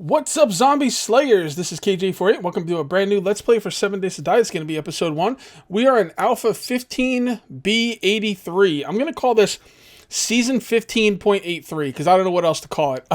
What's up, zombie slayers? This is KJ48. Welcome to a brand new Let's Play for 7 Days to Die. It's going to be episode 1. We are in Alpha 15.B83. I'm going to call this Season 15.83 because I don't know what else to call it.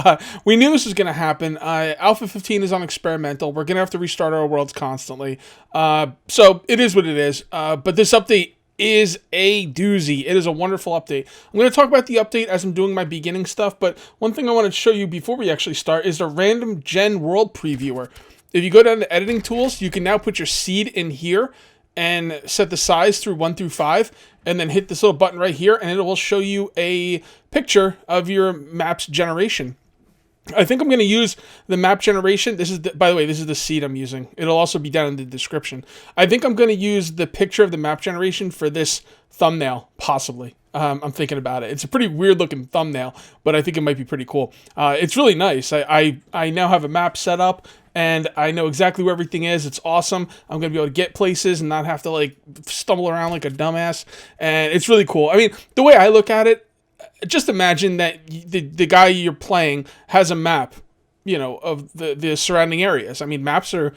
We knew this was going to happen. Alpha 15 is on experimental. We're going to have to restart our worlds constantly. So it is what it is. But this update is a doozy. It is a wonderful update. I'm going to talk about the update as I'm doing my beginning stuff, but one thing I want to show you before we actually start is the random gen world previewer. If you go down to editing tools, you can now put your seed in here and set the size through 1 through 5, and then hit this little button right here, and it will show you a picture of your map's generation. I think I'm going to use the map generation. This is, by the way, this is the seed I'm using. It'll also be down in the description. I think I'm going to use the picture of the map generation for this thumbnail, possibly. I'm thinking about it. It's a pretty weird looking thumbnail, but I think it might be pretty cool. It's really nice. I now have a map set up, and I know exactly where everything is. It's awesome. I'm going to be able to get places and not have to like stumble around like a dumbass. And it's really cool. I mean, the way I look at it, just imagine that the guy you're playing has a map, you know, of the surrounding areas. I mean, maps are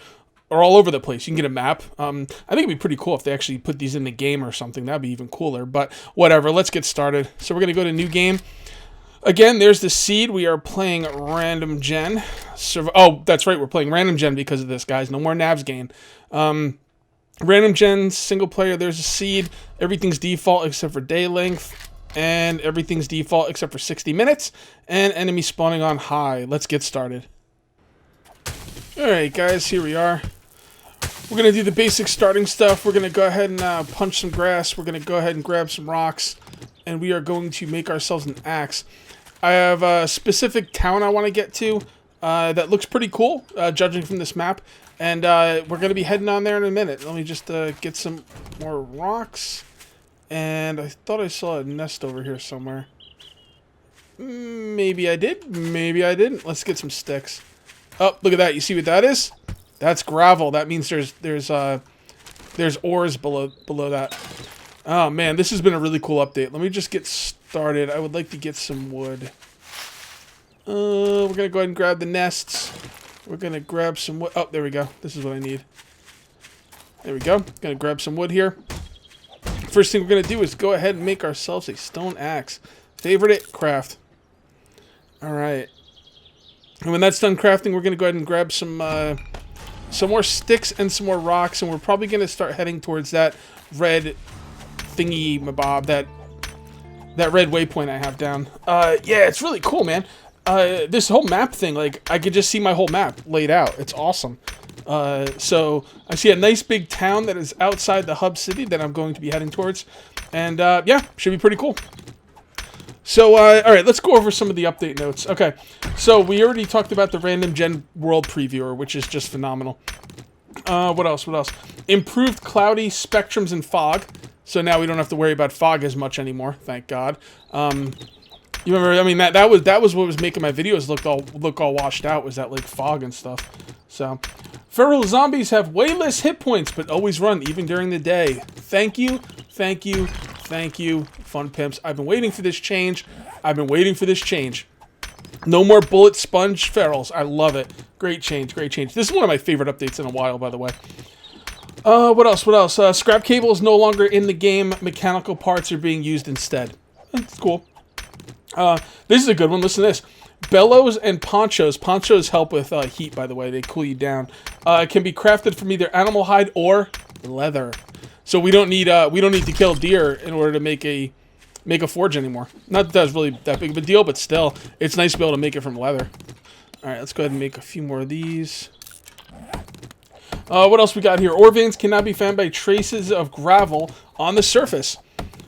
all over the place. You can get a map. I think it'd be pretty cool if they actually put these in the game or something. That'd be even cooler. But whatever, let's get started. So we're going to go to new game. Again, there's the seed. We are playing random gen. Oh, that's right. We're playing random gen because of this, guys. No more navs gain. Random gen, single player. There's a seed. Everything's default except for day length. And everything's default except for 60 minutes. And enemy spawning on high. Let's get started. Alright, guys. Here we are. We're going to do the basic starting stuff. We're going to go ahead and punch some grass. We're going to go ahead and grab some rocks. And we are going to make ourselves an axe. I have a specific town I want to get to that looks pretty cool, judging from this map. And we're going to be heading on there in a minute. Let me just get some more rocks. And I thought I saw a nest over here somewhere. Maybe I did. Maybe I didn't. Let's get some sticks. Oh, look at that. You see what that is? That's gravel. That means there's ores below that. Oh, man. This has been a really cool update. Let me just get started. I would like to get some wood. We're going to go ahead and grab the nests. We're going to grab some wood. Oh, there we go. This is what I need. There we go. Going to grab some wood here. First thing we're going to do is go ahead and make ourselves a stone axe. Favorite it, craft. Alright. And when that's done crafting, we're going to go ahead and grab some more sticks and some more rocks. And we're probably going to start heading towards that red thingy mabob, that red waypoint I have down. Yeah, it's really cool, man. This whole map thing, like, I could just see my whole map laid out. It's awesome. So I see a nice big town that is outside the hub city that I'm going to be heading towards. And, yeah, should be pretty cool. So, alright, let's go over some of the update notes. Okay, so we already talked about the random gen world previewer, which is just phenomenal. What else? Improved cloudy spectrums and fog. So now we don't have to worry about fog as much anymore, thank God. You remember, I mean, that was what was making my videos look all washed out, was that, like, fog and stuff. So, feral zombies have way less hit points, but always run, even during the day. Thank you, thank you, thank you, fun pimps. I've been waiting for this change. No more bullet sponge ferals. I love it. Great change, great change. This is one of my favorite updates in a while, by the way. What else? Scrap cable is no longer in the game. Mechanical parts are being used instead. That's cool. This is a good one. Listen to this. Bellows and ponchos. Ponchos help with heat, by the way. They cool you down. Can be crafted from either animal hide or leather. So we don't need to kill deer in order to make a forge anymore. Not that that's really that big of a deal, but still, it's nice to be able to make it from leather. All right, let's go ahead and make a few more of these. What else we got here? Ore veins cannot be found by traces of gravel on the surface.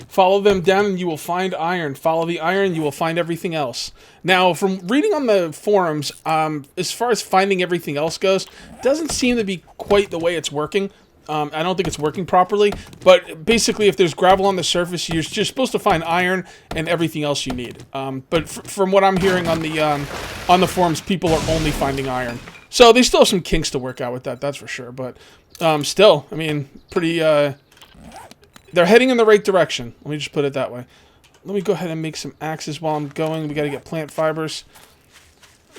Follow them down and you will find iron. Follow the iron, you will find everything else. Now, from reading on the forums, as far as finding everything else goes, doesn't seem to be quite the way it's working. I don't think it's working properly, but basically if there's gravel on the surface, you're just supposed to find iron and everything else you need. But from what I'm hearing on the forums, people are only finding iron. So they still have some kinks to work out with that, that's for sure. But still, I mean, pretty... they're heading in the right direction. Let me just put it that way. Let me go ahead and make some axes while I'm going. We got to get plant fibers.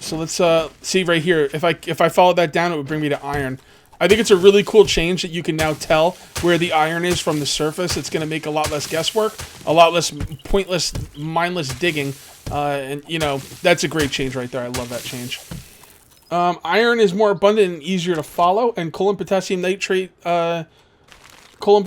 So let's see right here. If I followed that down, it would bring me to iron. I think it's a really cool change that you can now tell where the iron is from the surface. It's going to make a lot less guesswork, a lot less pointless, mindless digging, and you know, that's a great change right there. I love that change. Iron is more abundant and easier to follow, and coal and potassium nitrate, coal and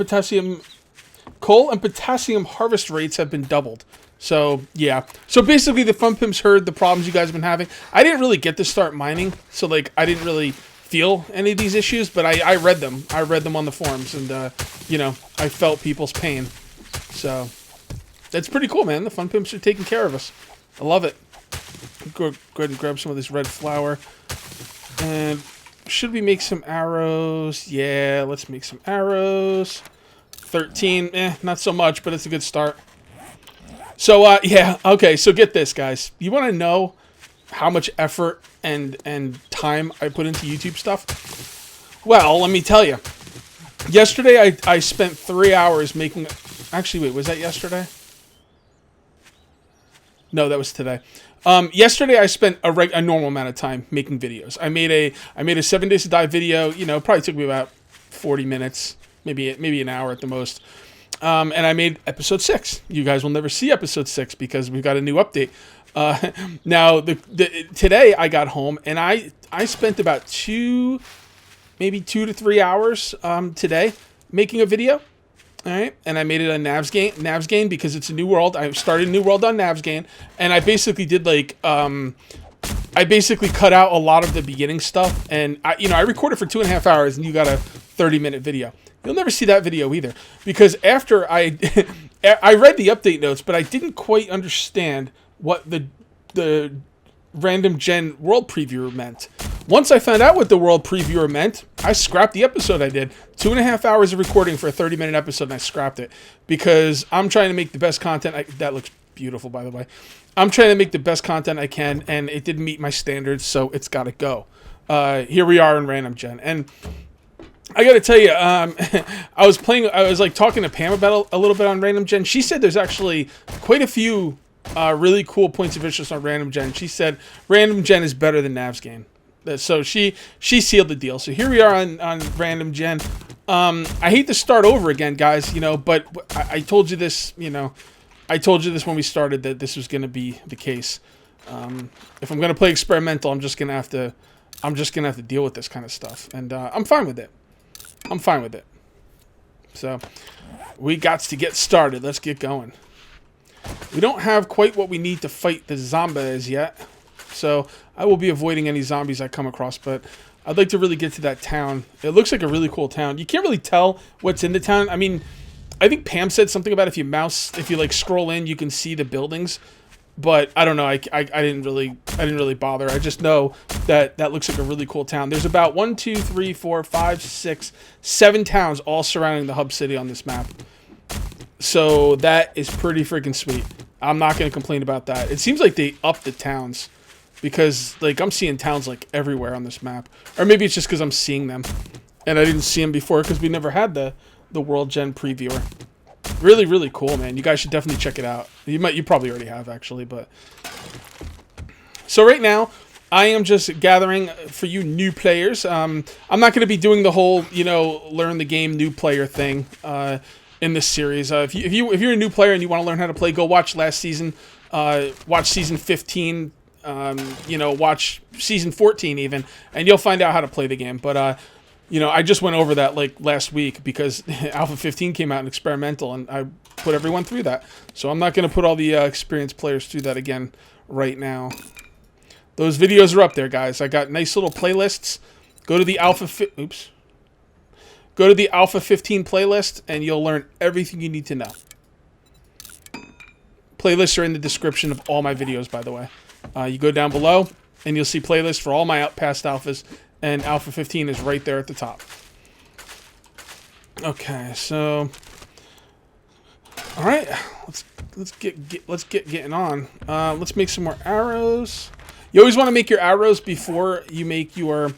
potassium harvest rates have been doubled. So, yeah. So, basically, the Fun Pimps heard the problems you guys have been having. I didn't really get to start mining, so, like, I didn't really feel any of these issues, but I read them. I read them on the forums, and, you know, I felt people's pain. So, that's pretty cool, man. The Fun Pimps are taking care of us. I love it. Go ahead and grab some of this red flour. And should we make some arrows? Yeah, let's make some arrows. 13, not so much, but it's a good start. So, yeah, okay, so get this, guys. You want to know how much effort and time I put into YouTube stuff? Well, let me tell you. Yesterday, I spent 3 hours making... Actually, wait, was that yesterday? No, that was today. Yesterday, I spent a normal amount of time making videos. I made a 7 Days to Die video. You know, it probably took me about 40 minutes, maybe an hour at the most. And I made episode 6. You guys will never see episode 6 because we've got a new update. Now, today I got home and I spent about maybe 2 to 3 hours today making a video. All right, and I made it on Navsgain because it's a new world. I started a new world on Navsgain, and I basically did like I basically cut out a lot of the beginning stuff, and I recorded for 2.5 hours, and you got a 30-minute video. You'll never see that video either because after I read the update notes, but I didn't quite understand what the random gen world previewer meant. Once I found out what the world previewer meant, I scrapped the episode I did. 2.5 hours of recording for a 30-minute episode, and I scrapped it because I'm trying to make the best content. That looks beautiful, by the way. I'm trying to make the best content I can, and it didn't meet my standards, so it's got to go. Here we are in random gen, and I got to tell you, I was like talking to Pam about a little bit on random gen. She said there's actually quite a few really cool points of interest on random gen. She said random gen is better than Navsgain. So she sealed the deal. So here we are on random gen. I hate to start over again, guys, but I told you this, I told you this when we started that this was going to be the case. If I'm going to play experimental, I'm just going to have to deal with this kind of stuff, and I'm fine with it. I'm fine with it. So we got to get started. Let's get going. We don't have quite what we need to fight the zombies yet. So I will be avoiding any zombies I come across, but I'd like to really get to that town. It looks like a really cool town. You can't really tell what's in the town. I mean, I think Pam said something about if you like scroll in, you can see the buildings. But I don't know. I didn't really bother. I just know that looks like a really cool town. There's about 1, 2, 3, 4, 5, 6, 7 towns all surrounding the hub city on this map. So that is pretty freaking sweet. I'm not going to complain about that. It seems like they upped the towns. Because, like, I'm seeing towns, like, everywhere on this map. Or maybe it's just because I'm seeing them. And I didn't see them before because we never had the World Gen previewer. Really, really cool, man. You guys should definitely check it out. You probably already have, actually, but... So right now, I am just gathering for you new players. I'm not going to be doing the whole, learn the game new player thing in this series. If you're a new player and you want to learn how to play, go watch last season. Watch season 15... watch season 14 even, and you'll find out how to play the game. But, I just went over that, like, last week because Alpha 15 came out in experimental, and I put everyone through that. So I'm not going to put all the experienced players through that again right now. Those videos are up there, guys. I got nice little playlists. Go to the Alpha 15 playlist, and you'll learn everything you need to know. Playlists are in the description of all my videos, by the way. You go down below, and you'll see playlists for all my past alphas, and Alpha 15 is right there at the top. Okay, so all right, let's get getting on. Let's make some more arrows. You always want to make your arrows before you make your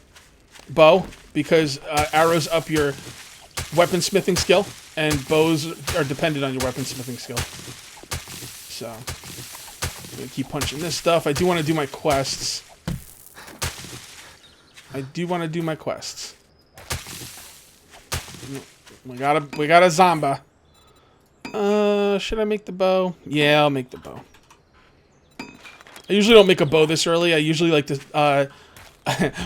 bow because arrows up your weaponsmithing skill, and bows are dependent on your weaponsmithing skill. So. I'm gonna keep punching this stuff. I do want to do my quests. I do want to do my quests. We got a Zomba. Should I make the bow? Yeah, I'll make the bow. I usually don't make a bow this early. I usually like to...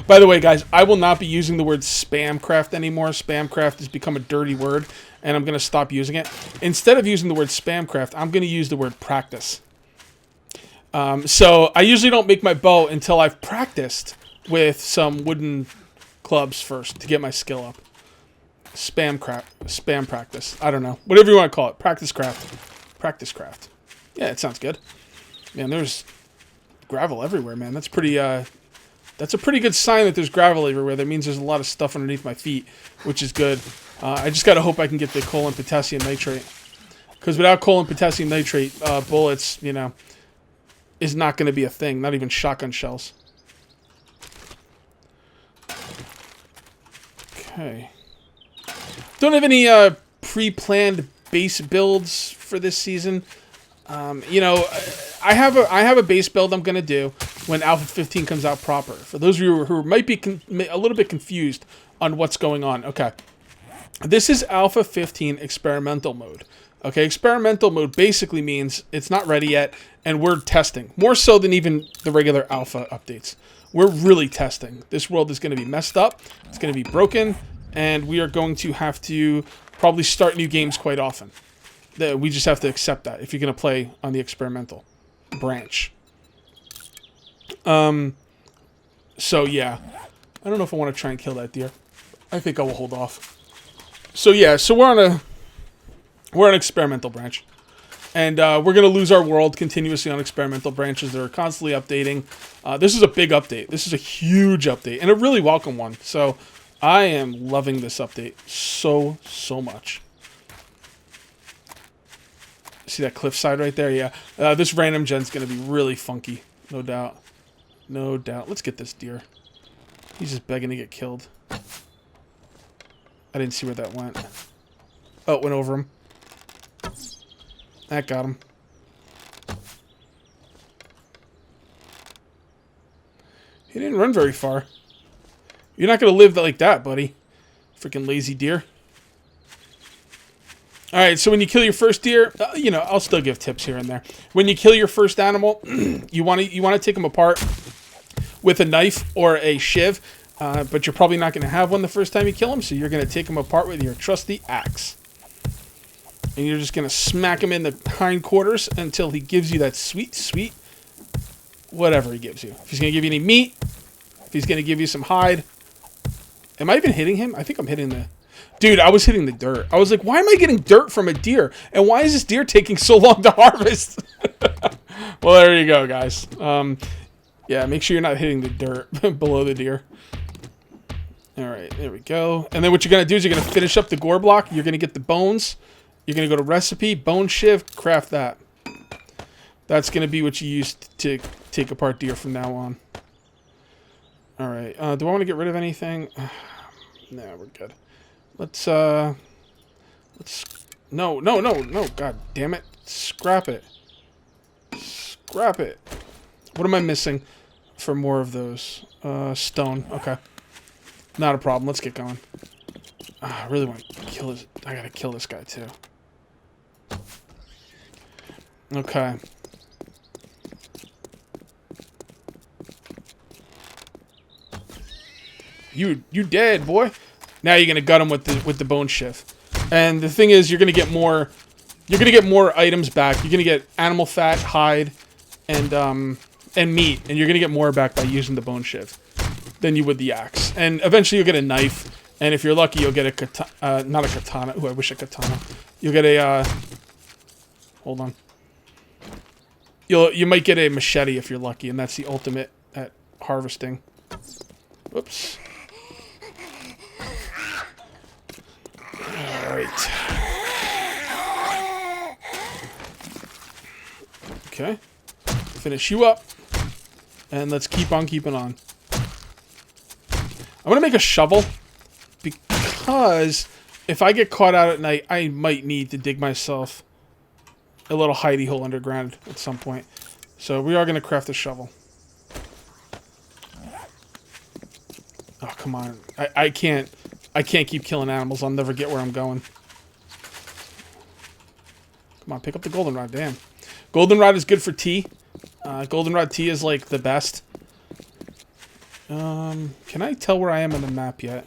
By the way, guys, I will not be using the word spamcraft anymore. Spamcraft has become a dirty word, and I'm going to stop using it. Instead of using the word spamcraft, I'm going to use the word practice. So I usually don't make my bow until I've practiced with some wooden clubs first to get my skill up. Spam practice. I don't know. Whatever you want to call it. Practice craft. Practice craft. Yeah, it sounds good. Man, there's gravel everywhere, man. That's pretty, that's a pretty good sign that there's gravel everywhere. That means there's a lot of stuff underneath my feet, which is good. I just gotta hope I can get the coal and potassium nitrate. Because without coal and potassium nitrate, bullets, you know, is not going to be a thing. Not even shotgun shells. Okay. Don't have any pre-planned base builds for this season. You know, I have a base build I'm going to do when Alpha 15 comes out proper. For those of you who might be a little bit confused on what's going on. Okay. This is Alpha 15 experimental mode. Okay, experimental mode basically means it's not ready yet, and we're testing. More so than even the regular alpha updates. We're really testing. This world is going to be messed up, it's going to be broken, and we are going to have to probably start new games quite often. We just have to accept that if you're going to play on the experimental branch. So yeah, I don't know if I want to try and kill that deer. I think I will hold off. So yeah, so we're an experimental branch. And we're going to lose our world continuously on experimental branches that are constantly updating. This is a big update. This is a huge update. And a really welcome one. So I am loving this update so much. See that cliffside right there? Yeah. This random gen's going to be really funky. No doubt. No doubt. Let's get this deer. He's just begging to get killed. I didn't see where that went. Oh, it went over him. That got him. He didn't run very far. You're not going to live like that, buddy. Freaking lazy deer. Alright, so when you kill your first deer, you know, I'll still give tips here and there. When you kill your first animal, you want to take them apart with a knife or a shiv, but you're probably not going to have one the first time you kill them, so you're going to take them apart with your trusty axe. And you're just going to smack him in the hindquarters until he gives you that sweet whatever he gives you. If he's going to give you any meat, if he's going to give you some hide. Am I even hitting him? I think I'm hitting the... Dude, I was hitting the dirt. I was like, why am I getting dirt from a deer? And why is this deer taking so long to harvest? Well, there you go, guys. Yeah, make sure you're not hitting the dirt below the deer. Alright, there we go. And then what you're going to do is you're going to finish up the gore block. You're going to get the bones. You're going to go to recipe, bone shiv, craft that. That's going to be what you use to take apart deer from now on. Alright, do I want to get rid of anything? No, we're good. Let's, no, god damn it. Scrap it. Scrap it. What am I missing for more of those? Stone, okay. Not a problem, let's get going. I really want to kill this, I gotta kill this guy too. Okay. You dead, boy. Now you're gonna gut him with the bone shiv. And the thing is, you're gonna get more items back. You're gonna get animal fat, hide, and meat, and you're gonna get more back by using the bone shiv than you would the axe. And eventually you'll get a knife, and if you're lucky, you'll get a katana. Not a katana. Ooh, I wish a katana. You'll get a hold on. You might get a machete if you're lucky, and that's the ultimate at harvesting. Whoops. Alright. Okay. Finish you up. And let's keep on keeping on. I'm gonna make a shovel, because if I get caught out at night, I might need to dig myself a little hidey hole underground at some point. So we are gonna craft a shovel. Oh, come on. I can't keep killing animals. I'll never get where I'm going. Come on, pick up the goldenrod. Damn. Goldenrod is good for tea. Goldenrod tea is like the best. Can I tell where I am on the map yet?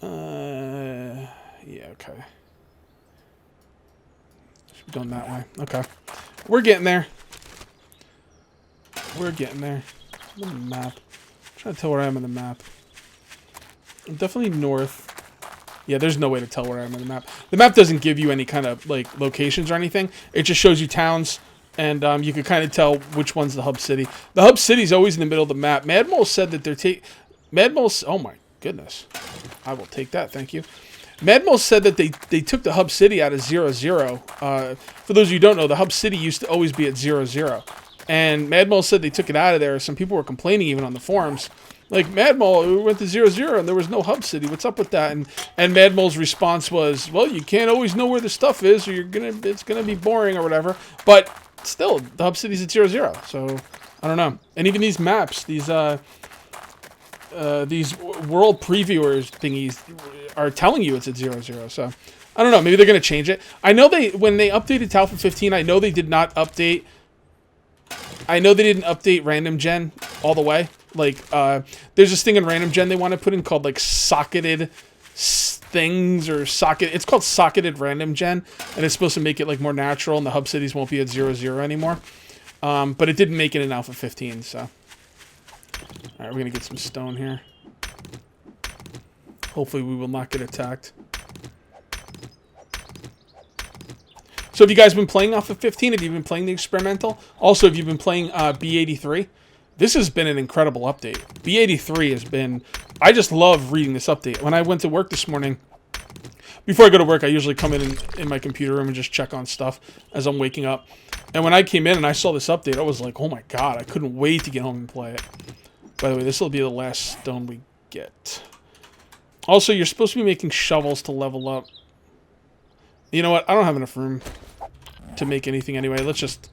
Yeah, okay. Should be going that way. Okay. We're getting there. We're getting there. On the map. I'm trying to tell where I am on the map. I'm definitely north. Yeah, there's no way to tell where I am on the map. The map doesn't give you any kind of, like, locations or anything. It just shows you towns, and you can kind of tell which one's the hub city. The hub city's always in the middle of the map. Mad Mole said that they're oh my goodness. I will take that, thank you. Mad Mole said that they took the hub city out of 0-0. For those of you who don't know, the hub city used to always be at 0-0. And Mad Mole said they took it out of there. Some people were complaining even on the forums. Like, Mad Mole, we went to 0-0 and there was no hub city. What's up with that? And Mad Mole's response was, well, you can't always know where the stuff is, or it's gonna be boring or whatever. But still, the hub city's at 0-0. So I don't know. And even these maps, these world previewers thingies are telling you it's at 0-0. So I don't know. Maybe they're gonna change it. I know when they updated to Alpha 15, I know they did not update. I know they didn't update random gen all the way. Like, there's this thing in random gen they want to put in called, like, socketed things or socket. It's called socketed random gen, and it's supposed to make it, like, more natural, and the hub cities won't be at 0-0 anymore. But it didn't make it in Alpha 15, so. Alright, we're going to get some stone here. Hopefully we will not get attacked. So have you guys been playing Alpha 15? Have you been playing the experimental? Also, have you been playing B83? This has been an incredible update. B83 has been... I just love reading this update. When I went to work this morning, before I go to work, I usually come in my computer room and just check on stuff as I'm waking up. And when I came in and I saw this update, I was like, oh my god, I couldn't wait to get home and play it. By the way, this will be the last stone we get. Also, you're supposed to be making shovels to level up. You know what? I don't have enough room to make anything anyway. Let's just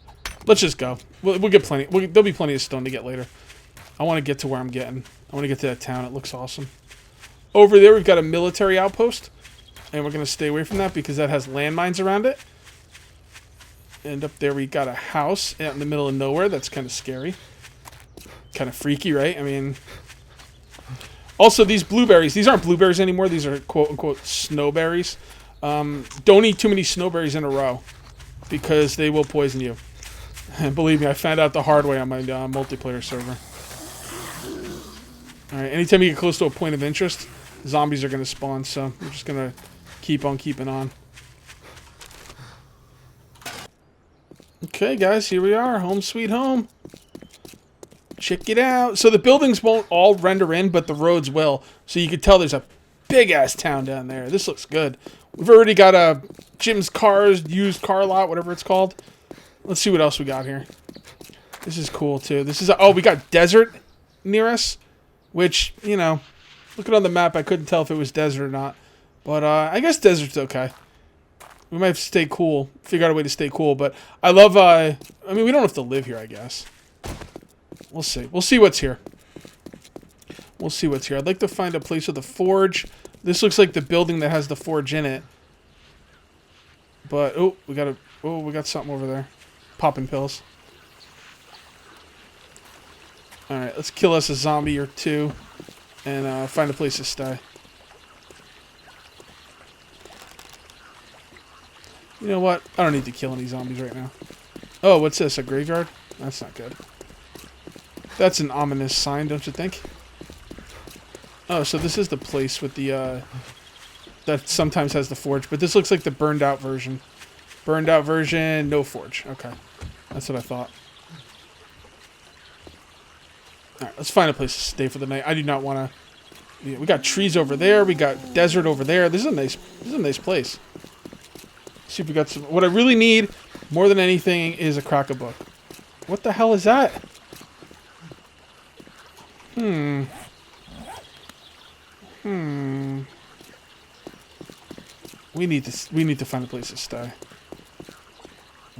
go. We'll get plenty. There'll be plenty of stone to get later. I want to get to where I'm getting. I want to get to that town. It looks awesome. Over there, we've got a military outpost. And we're going to stay away from that because that has landmines around it. And up there, we got a house out in the middle of nowhere. That's kind of scary. Kind of freaky, right? I mean... Also, these blueberries. These aren't blueberries anymore. These are quote-unquote snowberries. Don't eat too many snowberries in a row. Because they will poison you. And believe me, I found out the hard way on my multiplayer server. Alright, anytime you get close to a point of interest, zombies are going to spawn, so we're just going to keep on keeping on. Okay, guys, here we are. Home sweet home. Check it out. So the buildings won't all render in, but the roads will. So you can tell there's a big-ass town down there. This looks good. We've already got a Jim's Cars, used car lot, whatever it's called. Let's see what else we got here. This is cool, too. This is... oh, we got desert near us. Which, you know, looking on the map, I couldn't tell if it was desert or not. But, I guess desert's okay. We might have to stay cool. Figure out a way to stay cool. But I love... I mean, we don't have to live here, I guess. We'll see. We'll see what's here. We'll see what's here. I'd like to find a place with a forge. This looks like the building that has the forge in it. But, oh, we got something over there. Popping pills. Alright, let's kill us a zombie or two. And find a place to stay. You know what? I don't need to kill any zombies right now. Oh, what's this? A graveyard? That's not good. That's an ominous sign, don't you think? Oh, so this is the place with the, that sometimes has the forge. But this looks like the burned out version. Burned out version, no forge. Okay. That's what I thought. Alright, let's find a place to stay for the night. I do not want to... Yeah, we got trees over there. We got desert over there. This is a nice place. Let's see if we got some... What I really need, more than anything, is a crack-a-book. What the hell is that? We need to find a place to stay.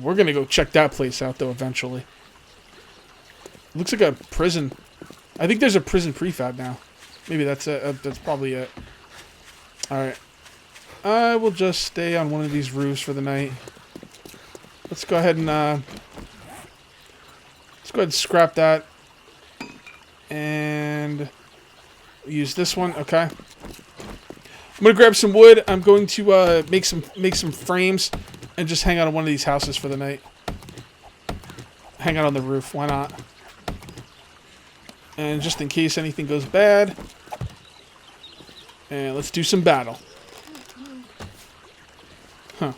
We're gonna go check that place out though eventually. Looks like a prison. I think there's a prison prefab now. Maybe that's it. That's probably it. Alright. I will just stay on one of these roofs for the night. Let's go ahead and scrap that. And use this one. Okay. I'm gonna grab some wood. I'm going to make some frames and just hang out on one of these houses for the night. Hang out on the roof. Why not? And just in case anything goes bad. And let's do some battle. Huh.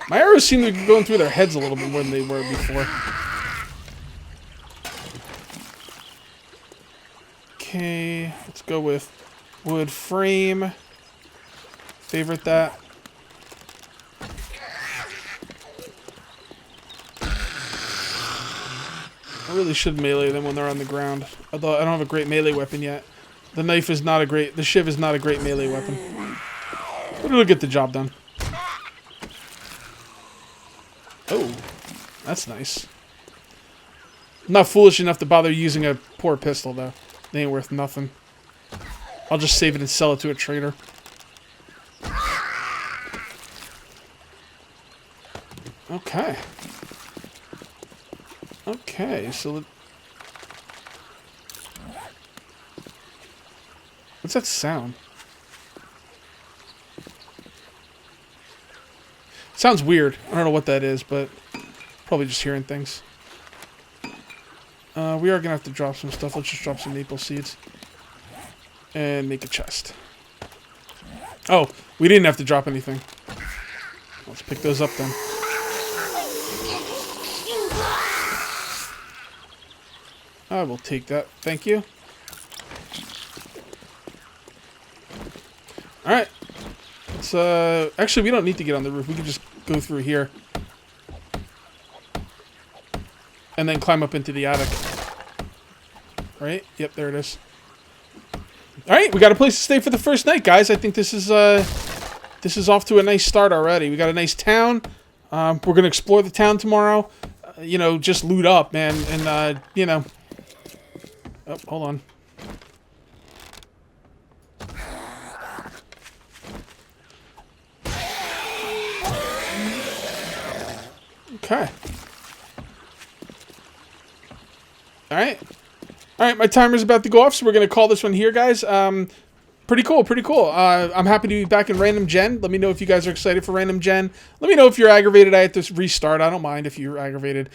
My arrows seem to be going through their heads a little bit more than they were before. Okay, let's go with wood frame. Favorite that. I really should melee them when they're on the ground. Although I don't have a great melee weapon yet. The knife is not a great... The shiv is not a great melee weapon. But it'll get the job done. Oh, that's nice. I'm not foolish enough to bother using a poor pistol, though. They ain't worth nothing. I'll just save it and sell it to a trader. Okay. Okay, so... What's that sound? Sounds weird. I don't know what that is, but probably just hearing things. We are going to have to drop some stuff. Let's just drop some maple seeds. And make a chest. Oh, we didn't have to drop anything. Let's pick those up then. I will take that. Thank you. Alright. Let's, actually, we don't need to get on the roof. We can just go through here. And then climb up into the attic. Right? Yep, there it is. Alright, we got a place to stay for the first night, guys. I think this is off to a nice start already. We got a nice town. We're going to explore the town tomorrow. You know, just loot up, man. And, you know... Oh, hold on. Okay. Alright. Alright, my timer's about to go off, so we're going to call this one here, guys. Pretty cool, pretty cool. I'm happy to be back in Random Gen. Let me know if you guys are excited for Random Gen. Let me know if you're aggravated. I had to restart. I don't mind if you're aggravated.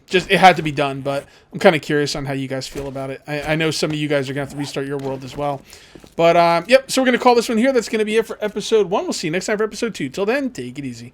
Just, it had to be done, but I'm kind of curious on how you guys feel about it. I know some of you guys are going to have to restart your world as well. But, yep, so we're going to call this one here. That's going to be it for episode 1. We'll see you next time for episode 2. Till then, take it easy.